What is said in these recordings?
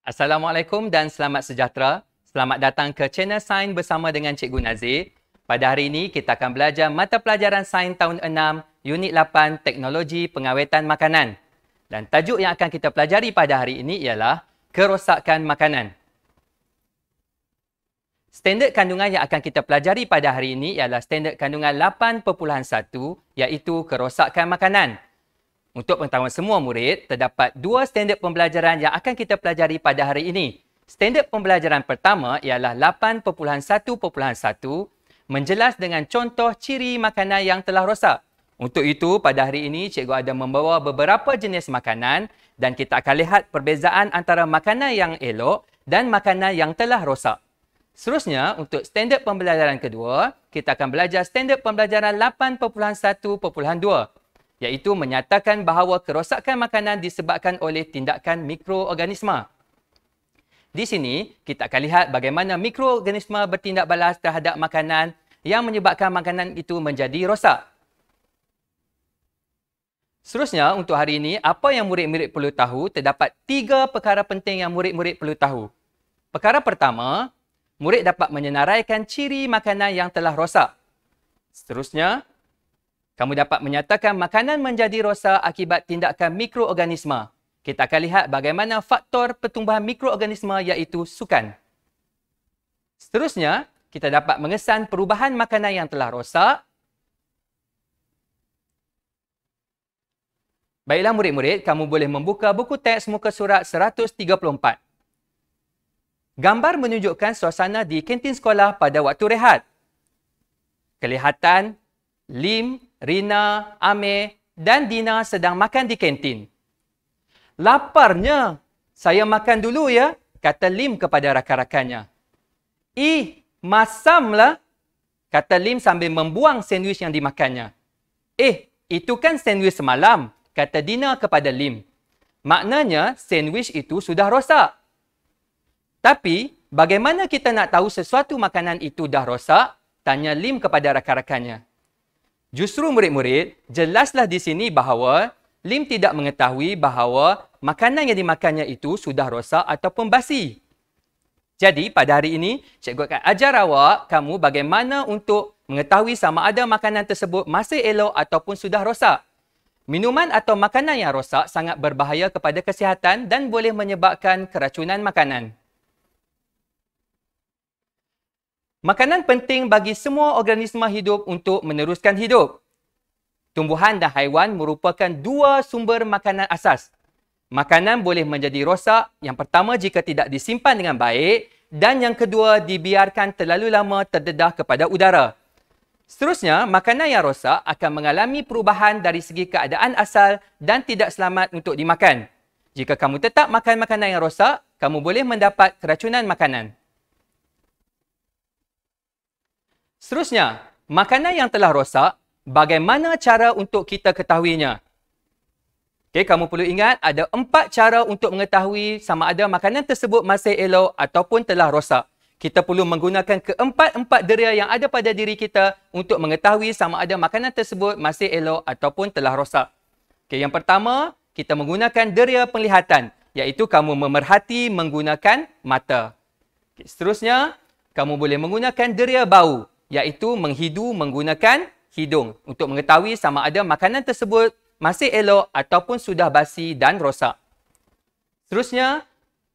Assalamualaikum dan selamat sejahtera. Selamat datang ke channel Sains bersama dengan Cikgu Nazir. Pada hari ini, kita akan belajar mata pelajaran Sains tahun 6, Unit 8, Teknologi Pengawetan Makanan. Dan tajuk yang akan kita pelajari pada hari ini ialah kerosakan makanan. Standard kandungan yang akan kita pelajari pada hari ini ialah standard kandungan 8.1, iaitu kerosakan makanan. Untuk pengetahuan semua murid, terdapat dua standard pembelajaran yang akan kita pelajari pada hari ini. Standard pembelajaran pertama ialah 8.1.1, menjelas dengan contoh ciri makanan yang telah rosak. Untuk itu, pada hari ini, cikgu ada membawa beberapa jenis makanan dan kita akan lihat perbezaan antara makanan yang elok dan makanan yang telah rosak. Seterusnya, untuk standard pembelajaran kedua, kita akan belajar standard pembelajaran 8.1.2. iaitu menyatakan bahawa kerosakan makanan disebabkan oleh tindakan mikroorganisma. Di sini, kita akan lihat bagaimana mikroorganisma bertindak balas terhadap makanan yang menyebabkan makanan itu menjadi rosak. Seterusnya, untuk hari ini, apa yang murid-murid perlu tahu, terdapat 3 perkara penting yang murid-murid perlu tahu. Perkara pertama, murid dapat menyenaraikan ciri makanan yang telah rosak. Seterusnya, kamu dapat menyatakan makanan menjadi rosak akibat tindakan mikroorganisma. Kita akan lihat bagaimana faktor pertumbuhan mikroorganisma iaitu sukan. Seterusnya, kita dapat mengesan perubahan makanan yang telah rosak. Baiklah murid-murid, kamu boleh membuka buku teks muka surat 134. Gambar menunjukkan suasana di kantin sekolah pada waktu rehat. Kelihatan Lim, Rina, Amir dan Dina sedang makan di kantin. Laparnya, saya makan dulu ya, kata Lim kepada rakan-rakannya. Masamlah, kata Lim sambil membuang sandwich yang dimakannya. Itu kan sandwich semalam, kata Dina kepada Lim. Maknanya, sandwich itu sudah rosak. Tapi, bagaimana kita nak tahu sesuatu makanan itu dah rosak? Tanya Lim kepada rakan-rakannya. Justru murid-murid, jelaslah di sini bahawa Lim tidak mengetahui bahawa makanan yang dimakannya itu sudah rosak ataupun basi. Jadi, pada hari ini, cikgu akan ajar kamu bagaimana untuk mengetahui sama ada makanan tersebut masih elok ataupun sudah rosak. Minuman atau makanan yang rosak sangat berbahaya kepada kesihatan dan boleh menyebabkan keracunan makanan. Makanan penting bagi semua organisma hidup untuk meneruskan hidup. Tumbuhan dan haiwan merupakan dua sumber makanan asas. Makanan boleh menjadi rosak, yang pertama jika tidak disimpan dengan baik dan yang kedua dibiarkan terlalu lama terdedah kepada udara. Seterusnya, makanan yang rosak akan mengalami perubahan dari segi keadaan asal dan tidak selamat untuk dimakan. Jika kamu tetap makan makanan yang rosak, kamu boleh mendapat keracunan makanan. Seterusnya, makanan yang telah rosak, bagaimana cara untuk kita ketahuinya? Kamu perlu ingat ada 4 cara untuk mengetahui sama ada makanan tersebut masih elok ataupun telah rosak. Kita perlu menggunakan keempat-empat deria yang ada pada diri kita untuk mengetahui sama ada makanan tersebut masih elok ataupun telah rosak. Yang pertama, kita menggunakan deria penglihatan, iaitu kamu memerhati menggunakan mata. Seterusnya, kamu boleh menggunakan deria bau, iaitu menghidu menggunakan hidung untuk mengetahui sama ada makanan tersebut masih elok ataupun sudah basi dan rosak. Seterusnya,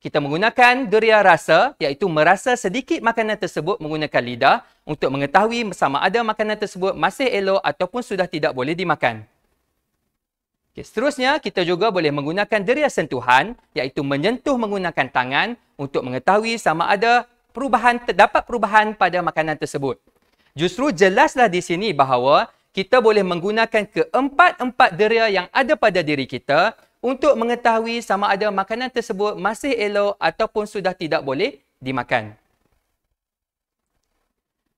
kita menggunakan deria rasa, iaitu merasa sedikit makanan tersebut menggunakan lidah untuk mengetahui sama ada makanan tersebut masih elok ataupun sudah tidak boleh dimakan. Seterusnya, kita juga boleh menggunakan deria sentuhan, iaitu menyentuh menggunakan tangan untuk mengetahui sama ada terdapat perubahan pada makanan tersebut. Justru jelaslah di sini bahawa kita boleh menggunakan keempat-empat deria yang ada pada diri kita untuk mengetahui sama ada makanan tersebut masih elok ataupun sudah tidak boleh dimakan.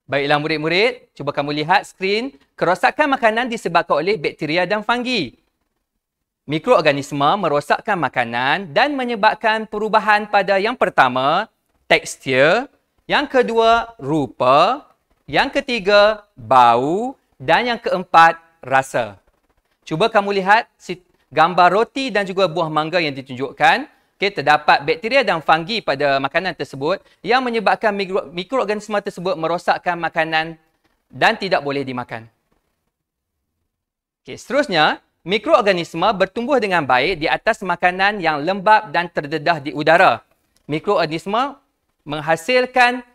Baiklah murid-murid, cuba kamu lihat skrin. Kerosakan makanan disebabkan oleh bakteria dan fungi. Mikroorganisma merosakkan makanan dan menyebabkan perubahan pada yang pertama, tekstur, yang kedua, rupa, yang ketiga, bau dan yang keempat, rasa. Cuba kamu lihat gambar roti dan juga buah mangga yang ditunjukkan. Okay, terdapat bakteria dan fungi pada makanan tersebut yang menyebabkan mikroorganisma tersebut merosakkan makanan dan tidak boleh dimakan. Okay, seterusnya, mikroorganisma bertumbuh dengan baik di atas makanan yang lembap dan terdedah di udara. Mikroorganisma menghasilkan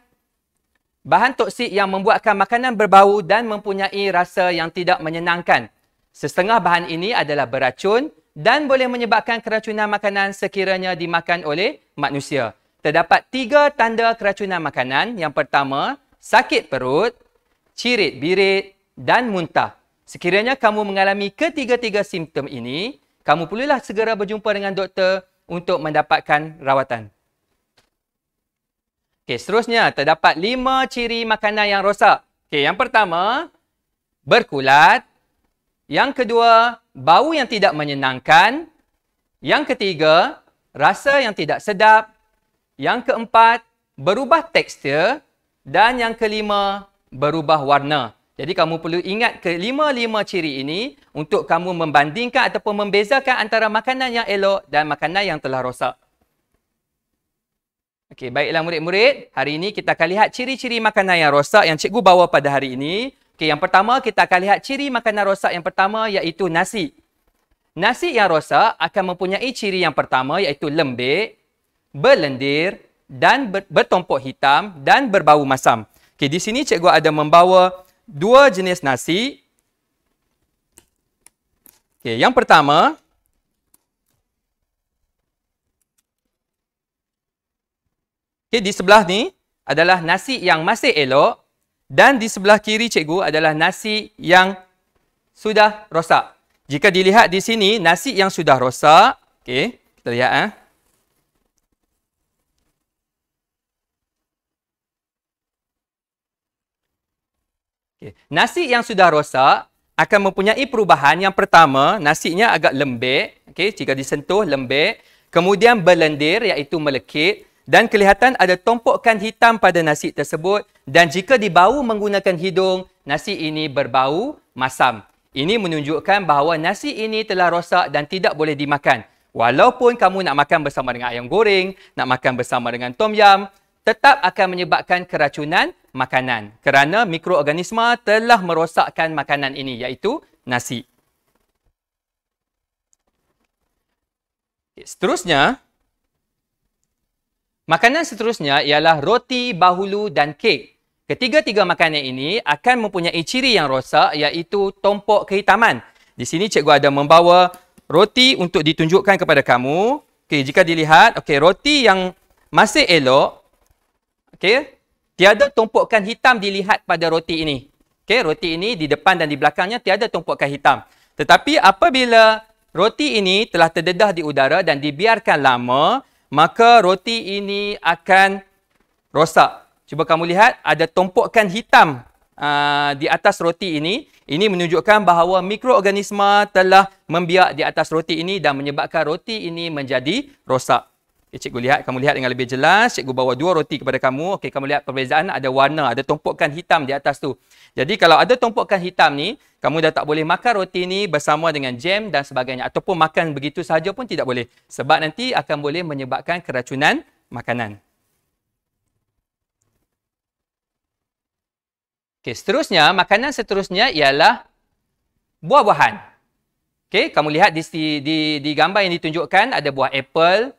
bahan toksik yang membuatkan makanan berbau dan mempunyai rasa yang tidak menyenangkan. Setengah bahan ini adalah beracun dan boleh menyebabkan keracunan makanan sekiranya dimakan oleh manusia. Terdapat 3 tanda keracunan makanan. Yang pertama, sakit perut, cirit-birit dan muntah. Sekiranya kamu mengalami ketiga-tiga simptom ini, kamu perlulah segera berjumpa dengan doktor untuk mendapatkan rawatan. Okey, seterusnya terdapat 5 ciri makanan yang rosak. Okey, yang pertama, berkulat. Yang kedua, bau yang tidak menyenangkan. Yang ketiga, rasa yang tidak sedap. Yang keempat, berubah tekstur. Dan yang kelima, berubah warna. Jadi kamu perlu ingat kelima-lima ciri ini untuk kamu membandingkan ataupun membezakan antara makanan yang elok dan makanan yang telah rosak. Okey, baiklah murid-murid. Hari ini kita akan lihat ciri-ciri makanan yang rosak yang cikgu bawa pada hari ini. Okey, yang pertama kita akan lihat ciri makanan rosak yang pertama iaitu nasi. Nasi yang rosak akan mempunyai ciri yang pertama iaitu lembek, berlendir dan bertompok hitam dan berbau masam. Okey, di sini cikgu ada membawa 2 jenis nasi. Okey, yang pertama di sebelah ni adalah nasi yang masih elok dan di sebelah kiri cikgu adalah nasi yang sudah rosak. Jika dilihat di sini, nasi yang sudah rosak, okey, kita lihat Nasi yang sudah rosak akan mempunyai perubahan. Yang pertama, nasinya agak lembek, okey, jika disentuh lembek, kemudian berlendir iaitu melekit. Dan kelihatan ada tompokan hitam pada nasi tersebut dan jika dibau menggunakan hidung, nasi ini berbau masam. Ini menunjukkan bahawa nasi ini telah rosak dan tidak boleh dimakan. Walaupun kamu nak makan bersama dengan ayam goreng, nak makan bersama dengan tom yum, tetap akan menyebabkan keracunan makanan kerana mikroorganisma telah merosakkan makanan ini iaitu nasi. Seterusnya, makanan seterusnya ialah roti, bahulu dan kek. Ketiga-tiga makanan ini akan mempunyai ciri yang rosak iaitu tompok kehitaman. Di sini cikgu ada membawa roti untuk ditunjukkan kepada kamu. Okey, jika dilihat, okey, roti yang masih elok, okey, tiada tompokan hitam dilihat pada roti ini. Okey, roti ini di depan dan di belakangnya tiada tompokan hitam. Tetapi apabila roti ini telah terdedah di udara dan dibiarkan lama, maka roti ini akan rosak. Cuba kamu lihat, ada tompokan hitam di atas roti ini. Ini menunjukkan bahawa mikroorganisma telah membiak di atas roti ini dan menyebabkan roti ini menjadi rosak. Okay, cikgu lihat, kamu lihat dengan lebih jelas. Cikgu bawa 2 roti kepada kamu. Okey, kamu lihat perbezaan, ada warna, ada tompokan hitam di atas tu. Jadi kalau ada tompokan hitam ni, kamu dah tak boleh makan roti ni bersama dengan jam dan sebagainya. Ataupun makan begitu sahaja pun tidak boleh. Sebab nanti akan boleh menyebabkan keracunan makanan. Okey, seterusnya, makanan seterusnya ialah buah-buahan. Okey, kamu lihat di gambar yang ditunjukkan ada buah apple,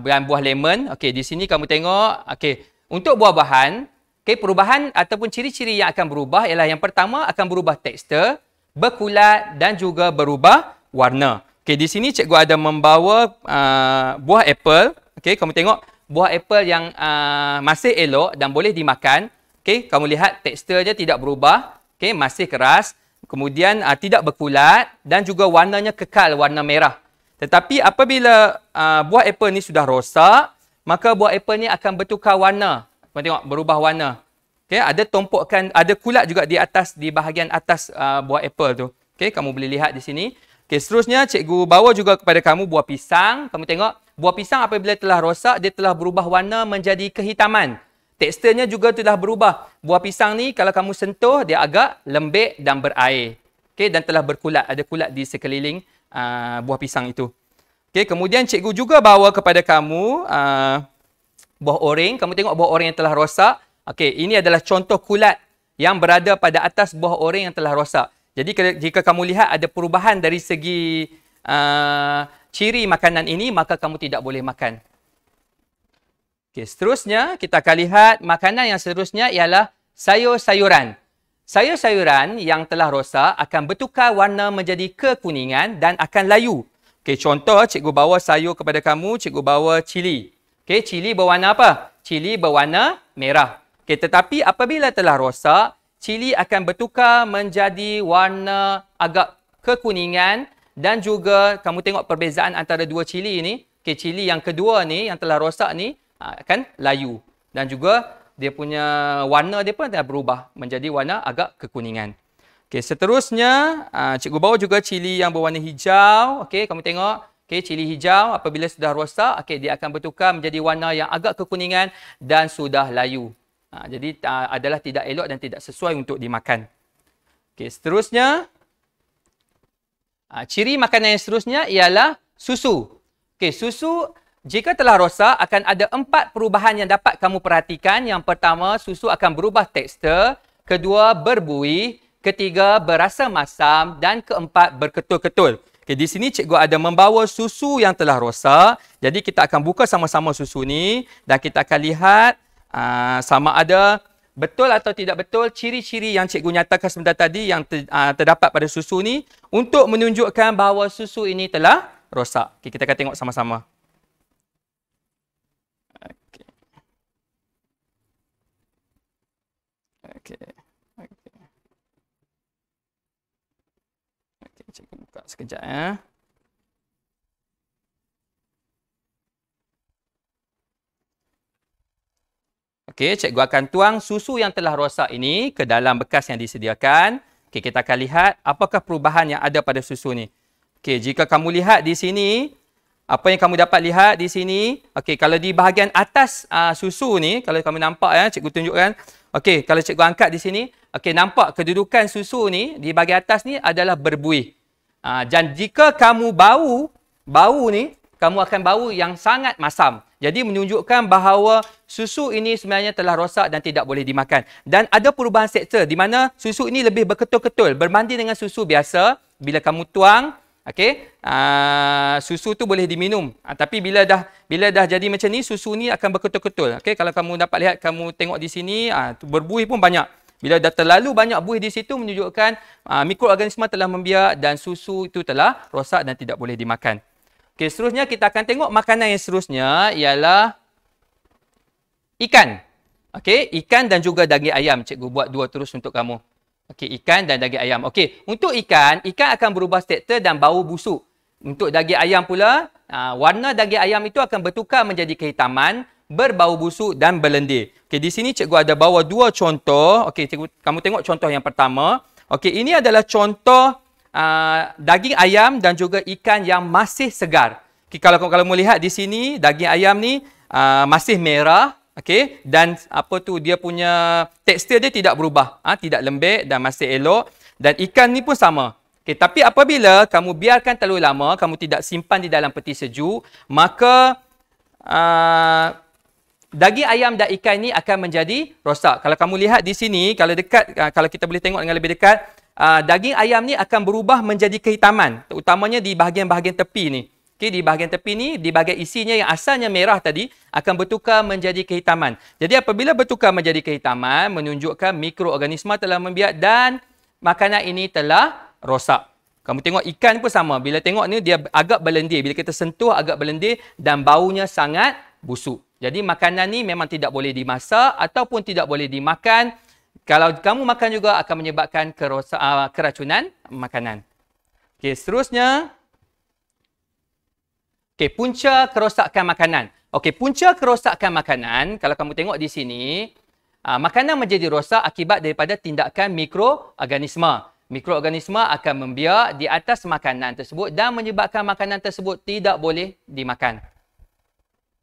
dan buah lemon. Okey, di sini kamu tengok. Okey, untuk buah-buahan, okey, perubahan ataupun ciri-ciri yang akan berubah ialah yang pertama akan berubah tekstur, berkulat dan juga berubah warna. Okey, di sini cikgu ada membawa buah apple. Okey, kamu tengok buah apple yang masih elok dan boleh dimakan. Okey, kamu lihat teksturnya tidak berubah. Okey, masih keras. Kemudian tidak berkulat dan juga warnanya kekal warna merah. Tetapi apabila buah apple ni sudah rosak, maka buah apple ni akan bertukar warna. Kamu tengok, berubah warna. Okay, ada tompokan, ada kulat juga di atas, di bahagian atas buah apple tu. Okay, kamu boleh lihat di sini. Okey, seterusnya cikgu bawa juga kepada kamu buah pisang. Kamu tengok, buah pisang apabila telah rosak, dia telah berubah warna menjadi kehitaman. Teksturnya juga telah berubah. Buah pisang ni kalau kamu sentuh, dia agak lembek dan berair. Okey, dan telah berkulat. Ada kulat di sekeliling buah pisang itu. Okey, kemudian cikgu juga bawa kepada kamu buah oreng. Kamu tengok buah oreng yang telah rosak. Okey, ini adalah contoh kulat yang berada pada atas buah oreng yang telah rosak. Jadi jika kamu lihat ada perubahan dari segi ciri makanan ini, maka kamu tidak boleh makan. Okey, seterusnya kita akan lihat makanan yang seterusnya ialah sayur-sayuran. Sayur-sayuran yang telah rosak akan bertukar warna menjadi kekuningan dan akan layu. Okey, contoh cikgu bawa sayur kepada kamu, cikgu bawa cili. Okey, cili berwarna apa? Cili berwarna merah. Okey, tetapi apabila telah rosak, cili akan bertukar menjadi warna agak kekuningan dan juga kamu tengok perbezaan antara dua cili ini. Okey, cili yang kedua ni yang telah rosak ni akan layu dan juga dia punya warna dia pun akan berubah menjadi warna agak kekuningan. Okey, seterusnya cikgu bawa juga cili yang berwarna hijau. Okey, kamu tengok. Okey, cili hijau apabila sudah rosak, okey, dia akan bertukar menjadi warna yang agak kekuningan dan sudah layu. Jadi adalah tidak elok dan tidak sesuai untuk dimakan. Okey, seterusnya ciri makanan yang seterusnya ialah susu. Okey, susu jika telah rosak akan ada 4 perubahan yang dapat kamu perhatikan. Yang pertama, susu akan berubah tekstur, kedua berbuih, ketiga berasa masam dan keempat berketul-ketul. Okey, di sini cikgu ada membawa susu yang telah rosak. Jadi kita akan buka sama-sama susu ni dan kita akan lihat sama ada betul atau tidak betul ciri-ciri yang cikgu nyatakan sebentar tadi yang terdapat pada susu ni untuk menunjukkan bahawa susu ini telah rosak. Okay, kita akan tengok sama-sama. Okey. Okey. Okey. Okey, cikgu buka sekejap ya. Okey, cikgu akan tuang susu yang telah rosak ini ke dalam bekas yang disediakan. Okey, kita akan lihat apakah perubahan yang ada pada susu ni. Okey, jika kamu lihat di sini, apa yang kamu dapat lihat di sini, okey, kalau di bahagian atas susu ni, kalau kamu nampak ya, cikgu tunjukkan. Okey, kalau cikgu angkat di sini, okey, nampak kedudukan susu ni di bahagian atas ni adalah berbuih. Dan jika kamu bau ni, kamu akan bau yang sangat masam. Jadi menunjukkan bahawa susu ini sebenarnya telah rosak dan tidak boleh dimakan. Dan ada perubahan tekstur di mana susu ini lebih berketul-ketul berbanding dengan susu biasa. Bila kamu tuang, okey, susu tu boleh diminum. Tapi bila dah jadi macam ni, susu ni akan berketul-ketul. Okey, kalau kamu dapat lihat, kamu tengok di sini, berbuih pun banyak. Bila dah terlalu banyak buih di situ menunjukkan mikroorganisma telah membiak dan susu itu telah rosak dan tidak boleh dimakan. Okey, seterusnya kita akan tengok makanan yang seterusnya ialah ikan. Okey, ikan dan juga daging ayam. Cikgu buat dua terus untuk kamu. Okey, ikan dan daging ayam. Okey, untuk ikan akan berubah tekstur dan bau busuk. Untuk daging ayam pula, warna daging ayam itu akan bertukar menjadi kehitaman, berbau busuk dan berlendir. Okey, di sini cikgu ada bawa dua contoh. Okey, cikgu, kamu tengok contoh yang pertama. Okey, ini adalah contoh daging ayam dan juga ikan yang masih segar. Okay, kalau kamu lihat di sini, daging ayam ni masih merah, okay, dan dia punya tekstur dia tidak berubah, tidak lembek dan masih elok. Dan ikan ni pun sama. Okay, tapi apabila kamu biarkan terlalu lama, kamu tidak simpan di dalam peti sejuk, maka daging ayam dan ikan ni akan menjadi rosak. Kalau kamu lihat di sini, kalau dekat, kalau kita boleh tengok dengan lebih dekat, daging ayam ni akan berubah menjadi kehitaman, terutamanya di bahagian-bahagian tepi ni. Okay, di bahagian tepi ni, di bahagian isinya yang asalnya merah tadi, akan bertukar menjadi kehitaman. Jadi apabila bertukar menjadi kehitaman, menunjukkan mikroorganisma telah membiak dan makanan ini telah rosak. Kamu tengok ikan pun sama. Bila tengok ni, dia agak berlendir. Bila kita sentuh, agak berlendir dan baunya sangat busuk. Jadi makanan ni memang tidak boleh dimasak ataupun tidak boleh dimakan. Kalau kamu makan juga akan menyebabkan keracunan makanan. Okey, seterusnya. Okey, punca kerosakan makanan. Okey, punca kerosakan makanan, kalau kamu tengok di sini, makanan menjadi rosak akibat daripada tindakan mikroorganisma. Mikroorganisma akan membiak di atas makanan tersebut dan menyebabkan makanan tersebut tidak boleh dimakan.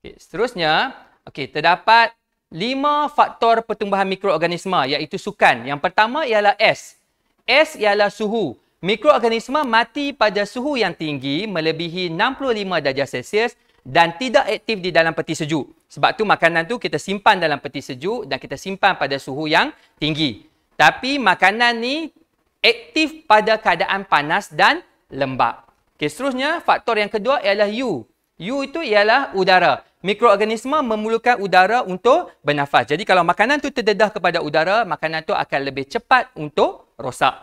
Okay, seterusnya, terdapat 5 faktor pertumbuhan mikroorganisma iaitu sukan. Yang pertama ialah S. S ialah suhu. Mikroorganisma mati pada suhu yang tinggi melebihi 65 darjah Celsius dan tidak aktif di dalam peti sejuk. Sebab tu makanan tu kita simpan dalam peti sejuk dan kita simpan pada suhu yang tinggi. Tapi makanan ni aktif pada keadaan panas dan lembap. Okey, seterusnya faktor yang kedua ialah U. U itu ialah udara. Mikroorganisma memerlukan udara untuk bernafas. Jadi kalau makanan tu terdedah kepada udara, makanan tu akan lebih cepat untuk rosak.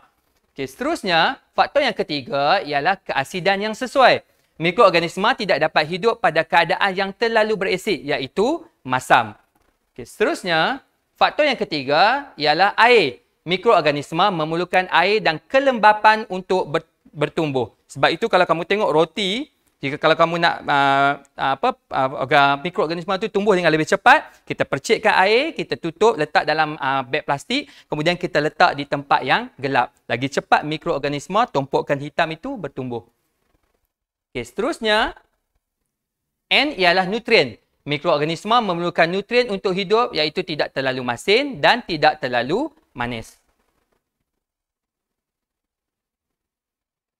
Okey, seterusnya faktor yang ketiga ialah keasidan yang sesuai. Mikroorganisma tidak dapat hidup pada keadaan yang terlalu berasid iaitu masam. Okey, seterusnya faktor yang ketiga ialah air. Mikroorganisma memerlukan air dan kelembapan untuk bertumbuh. Sebab itu kalau kamu tengok roti, kalau kamu nak mikroorganisma tu tumbuh dengan lebih cepat, kita percikkan air, kita tutup, letak dalam beg plastik, kemudian kita letak di tempat yang gelap. Lagi cepat mikroorganisma tumpukan hitam itu bertumbuh. Okey, seterusnya N ialah nutrien. Mikroorganisma memerlukan nutrien untuk hidup iaitu tidak terlalu masin dan tidak terlalu manis.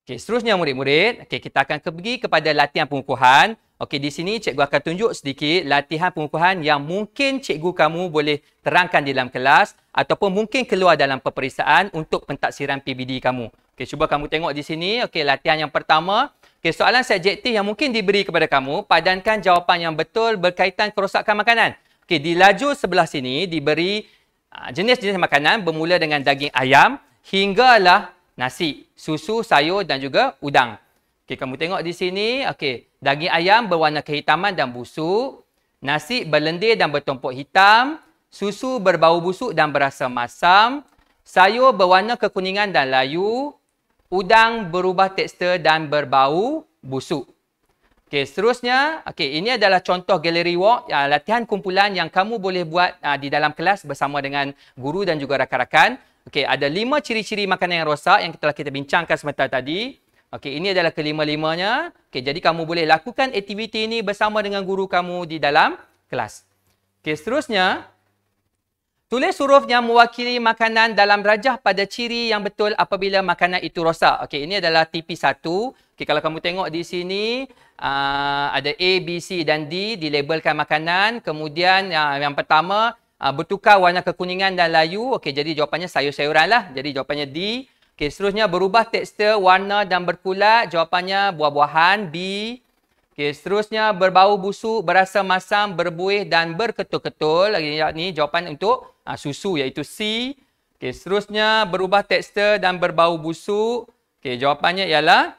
Okey, seterusnya murid-murid, kita akan pergi kepada latihan pengukuhan. Okey, di sini cikgu akan tunjuk sedikit latihan pengukuhan yang mungkin cikgu kamu boleh terangkan di dalam kelas ataupun mungkin keluar dalam peperiksaan untuk pentaksiran PBD kamu. Okey, cuba kamu tengok di sini. Okey, latihan yang pertama. Okey, soalan subjektif yang mungkin diberi kepada kamu, padankan jawapan yang betul berkaitan kerosakan makanan. Okey, di lajur sebelah sini diberi jenis-jenis makanan bermula dengan daging ayam hinggalah nasi, susu, sayur dan juga udang. Okey, kamu tengok di sini. Okey, daging ayam berwarna kehitaman dan busuk, nasi berlendir dan bertumpuk hitam, susu berbau busuk dan berasa masam, sayur berwarna kekuningan dan layu, udang berubah tekstur dan berbau busuk. Okey, seterusnya, ini adalah contoh gallery walk, latihan kumpulan yang kamu boleh buat di dalam kelas bersama dengan guru dan juga rakan-rakan. Okey, ada 5 ciri-ciri makanan yang rosak yang telah kita bincangkan sebentar tadi. Okey, ini adalah kelima-limanya. Okey, jadi kamu boleh lakukan aktiviti ini bersama dengan guru kamu di dalam kelas. Okey, seterusnya, tulis huruf yang mewakili makanan dalam rajah pada ciri yang betul apabila makanan itu rosak. Okey, ini adalah TP1. Okey, kalau kamu tengok di sini, ada A, B, C dan D dilabelkan makanan. Kemudian yang pertama, bertukar warna kekuningan dan layu. Okey, jadi jawapannya sayur-sayuran lah. Jadi jawapannya D. Okey, seterusnya berubah tekstur, warna dan berkulat. Jawapannya buah-buahan, B. Okey, seterusnya berbau busuk, berasa masam, berbuih dan berketul-ketul. Ini jawapan untuk susu iaitu C. Okey, seterusnya berubah tekstur dan berbau busuk. Okey, jawapannya ialah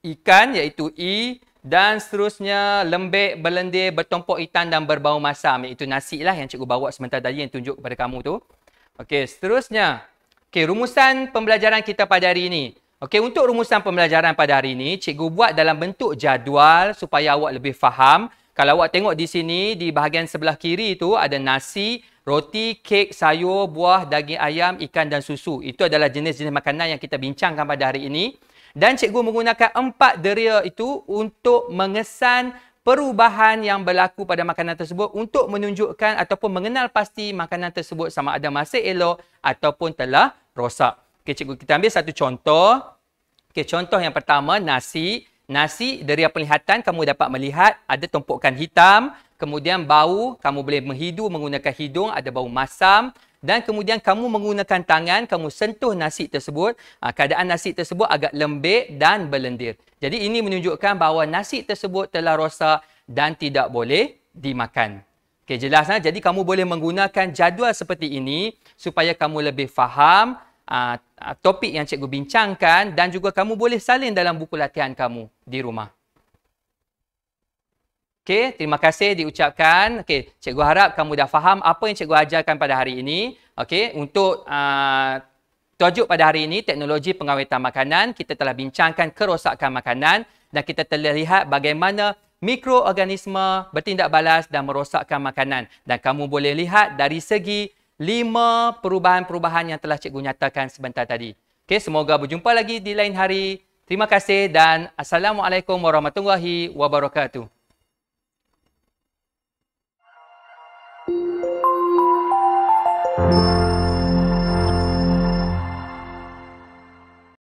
ikan iaitu E. Dan seterusnya lembek, berlendir, bertumpuk hitam dan berbau masam iaitu nasi lah yang cikgu bawa sebentar tadi yang tunjuk kepada kamu tu. Okey, seterusnya. Okey, rumusan pembelajaran kita pada hari ini. Okey, untuk rumusan pembelajaran pada hari ini, cikgu buat dalam bentuk jadual supaya awak lebih faham. Kalau awak tengok di sini, di bahagian sebelah kiri itu ada nasi, roti, kek, sayur, buah, daging ayam, ikan dan susu. Itu adalah jenis-jenis makanan yang kita bincangkan pada hari ini. Dan cikgu menggunakan 4 deria itu untuk mengesan perubahan yang berlaku pada makanan tersebut untuk menunjukkan ataupun mengenal pasti makanan tersebut sama ada masih elok ataupun telah rosak. Okey, cikgu kita ambil satu contoh. Okey, contoh yang pertama nasi. Nasi dari penglihatan kamu dapat melihat ada tumpukan hitam, kemudian bau, kamu boleh menghidu menggunakan hidung, ada bau masam. Dan kemudian kamu menggunakan tangan, kamu sentuh nasi tersebut, keadaan nasi tersebut agak lembek dan berlendir. Jadi ini menunjukkan bahawa nasi tersebut telah rosak dan tidak boleh dimakan. Okey, jelas. Jadi kamu boleh menggunakan jadual seperti ini supaya kamu lebih faham topik yang cikgu bincangkan dan juga kamu boleh salin dalam buku latihan kamu di rumah. Okey, terima kasih diucapkan. Okey, cikgu harap kamu dah faham apa yang cikgu ajarkan pada hari ini. Okey, untuk tajuk pada hari ini, teknologi pengawetan makanan, kita telah bincangkan kerosakan makanan dan kita telah lihat bagaimana mikroorganisma bertindak balas dan merosakkan makanan. Dan kamu boleh lihat dari segi 5 perubahan-perubahan yang telah cikgu nyatakan sebentar tadi. Okey, semoga berjumpa lagi di lain hari. Terima kasih dan Assalamualaikum warahmatullahi wabarakatuh.